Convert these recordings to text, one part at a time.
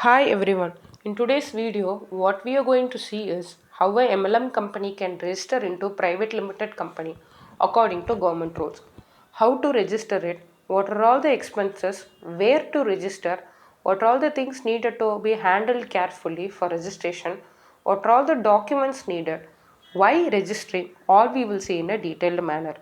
Hi everyone. In today's video, what we are going to see is how a MLM company can register into private limited company according to government rules. How to register it, what are all the expenses, where to register, what are all the things needed to be handled carefully for registration, what are all the documents needed, why registering, all we will see in a detailed manner.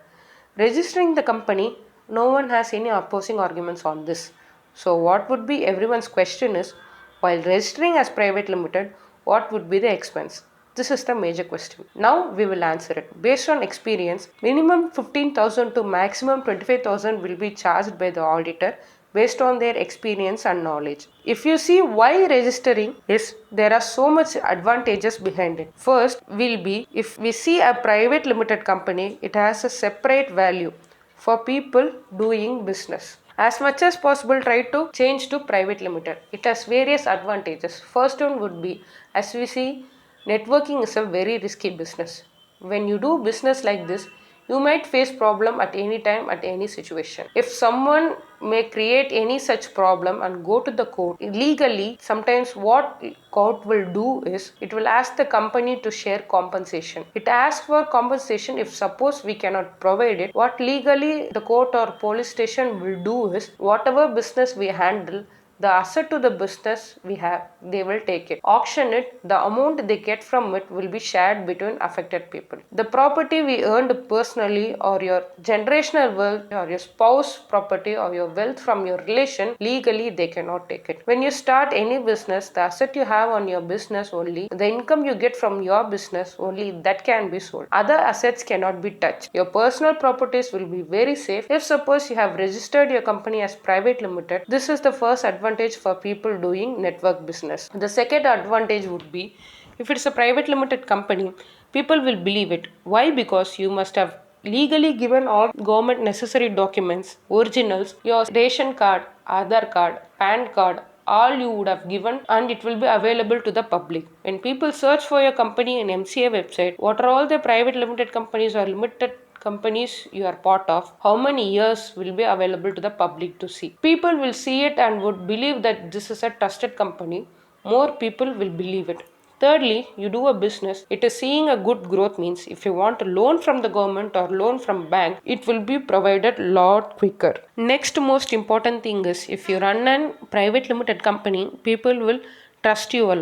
Registering the company, no one has any opposing arguments on this. So, what would be everyone's question is while registering as private limited, what would be the expense? This is the major question. Now we will answer it. Based on experience, minimum 15,000 to maximum 25,000 will be charged by the auditor based on their experience and knowledge. If you see why registering is, there are so much advantages behind it. First will be if we see a private limited company, it has a separate value for people doing business. As much as possible, try to change to private limited. It has various advantages. First one would be, as we see, networking is a very risky business. When you do business like this, you might face problem at any time, at any situation. If someone may create any such problem and go to the court legally, sometimes what court will do is it will ask the company to share compensation. It asks for compensation if suppose we cannot provide it. What legally the court or police station will do is whatever business we handle, the asset to the business we have, they will take it, auction it, the amount they get from it will be shared between affected people. The property we earned personally or your generational wealth or your spouse property or your wealth from your relation, legally they cannot take it. When you start any business, the asset you have on your business only, the income you get from your business only, that can be sold. Other assets cannot be touched. Your personal properties will be very safe. If suppose you have registered your company as private limited, this is the first advantage for people doing network business. The second advantage would be if it's a private limited company, people will believe it. Why? Because you must have legally given all government necessary documents, originals, your ration card, Aadhaar card, PAN card, all you would have given, and it will be available to the public. When people search for your company in MCA website, what are all the private limited companies or limited companies you are part of, how many years will be available to the public to see. People will see it and would believe that this is a trusted company. More people will believe it. Thirdly, you do a business, it is seeing a good growth means if you want a loan from the government or loan from bank, it will be provided lot quicker. Next most important thing is if you run a private limited company, people will trust you a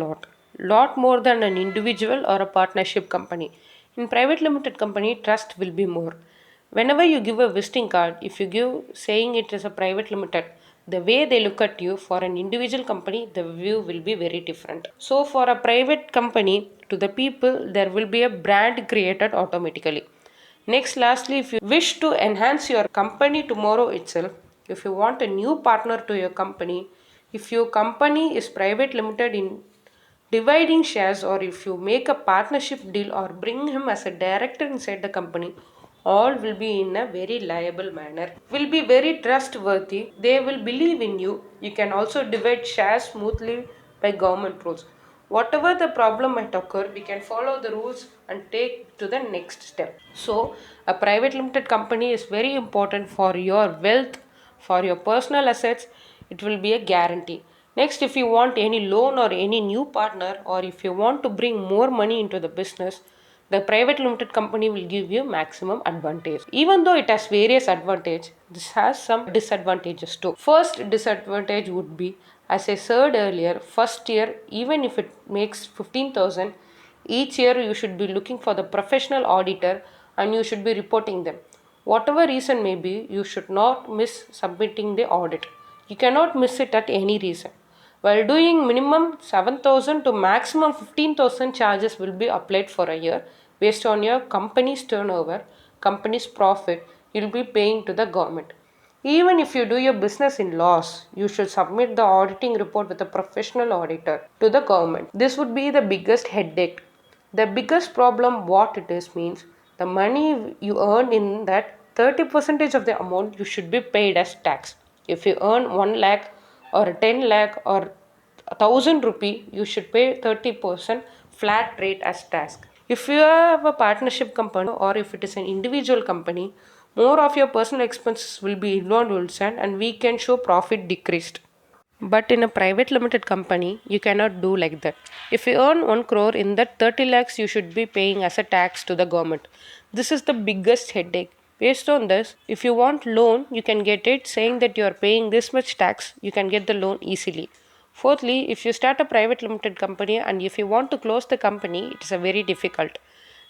lot more than an individual or a partnership company. In private limited company, trust will be more. Whenever you give a visiting card, if you give saying it is a private limited, the way they look at you for an individual company, the view will be very different. So, for a private company, to the people, there will be a brand created automatically. Next, lastly, if you wish to enhance your company tomorrow itself, if you want a new partner to your company, if your company is private limited in dividing shares or if you make a partnership deal or bring him as a director inside the company, all will be in a very liable manner, will be very trustworthy, they will believe in you. You can also divide shares smoothly by government rules. Whatever the problem might occur, we can follow the rules and take to the next step. So a private limited company is very important for your wealth, for your personal assets. It will be a guarantee. Next, if you want any loan or any new partner, or if you want to bring more money into the business, the private limited company will give you maximum advantage. Even though it has various advantages, this has some disadvantages too. First disadvantage would be, as I said earlier, first year, even if it makes 15,000, each year you should be looking for the professional auditor and you should be reporting them. Whatever reason may be, you should not miss submitting the audit. You cannot miss it at any reason. While doing minimum 7,000 to maximum 15,000 charges will be applied for a year based on your company's turnover, company's profit, you will be paying to the government. Even if you do your business in loss, you should submit the auditing report with a professional auditor to the government. This would be the biggest headache. The biggest problem what it is means the money you earn in that 30% of the amount you should be paid as tax. If you earn 1 lakh or 10 lakh or 1,000 rupee, you should pay 30% flat rate as tax. If you have a partnership company or if it is an individual company, more of your personal expenses will be involved and we can show profit decreased. But in a private limited company, you cannot do like that. If you earn 1 crore, in that 30 lakhs you should be paying as a tax to the government. This is the biggest headache. Based on this, if you want loan, you can get it saying that you are paying this much tax, you can get the loan easily. Fourthly, if you start a private limited company and if you want to close the company, it is a very difficult.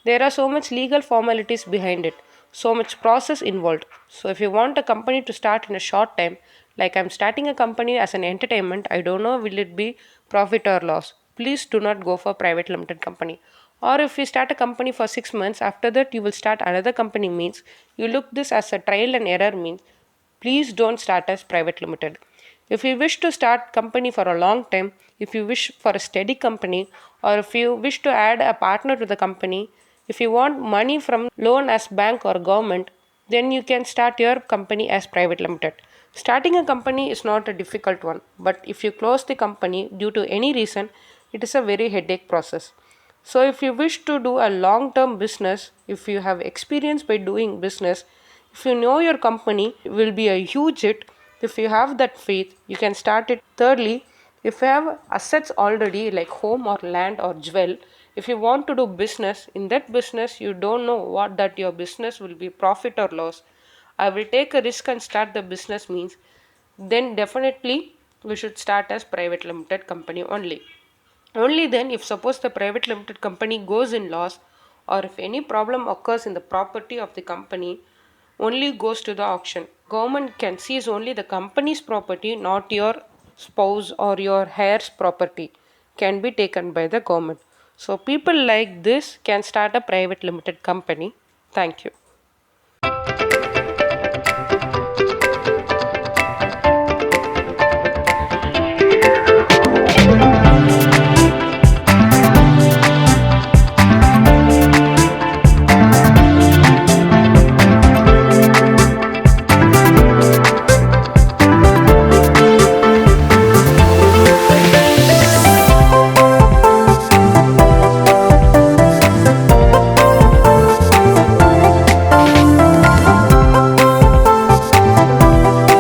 There are so much legal formalities behind it, so much process involved. So if you want a company to start in a short time, like I'm starting a company as an entertainment, I don't know will it be profit or loss. Please do not go for private limited company. Or if you start a company for 6 months, after that you will start another company means you look this as a trial and error means please don't start as private limited. If you wish to start company for a long time, if you wish for a steady company, or if you wish to add a partner to the company, if you want money from loan as bank or government, then you can start your company as private limited. Starting a company is not a difficult one, but if you close the company due to any reason, it is a very headache process. So, if you wish to do a long term business, if you have experience by doing business, if you know your company will be a huge hit, if you have that faith, you can start it. Thirdly, if you have assets already like home or land or jewel, if you want to do business, in that business you don't know what that your business will be profit or loss. I will take a risk and start the business means then definitely we should start as private limited company only. Only then, if suppose the private limited company goes in loss or if any problem occurs in the property of the company, only goes to the auction. Government can seize only the company's property, not your spouse or your heir's property can be taken by the government. So people like this can start a private limited company. Thank you.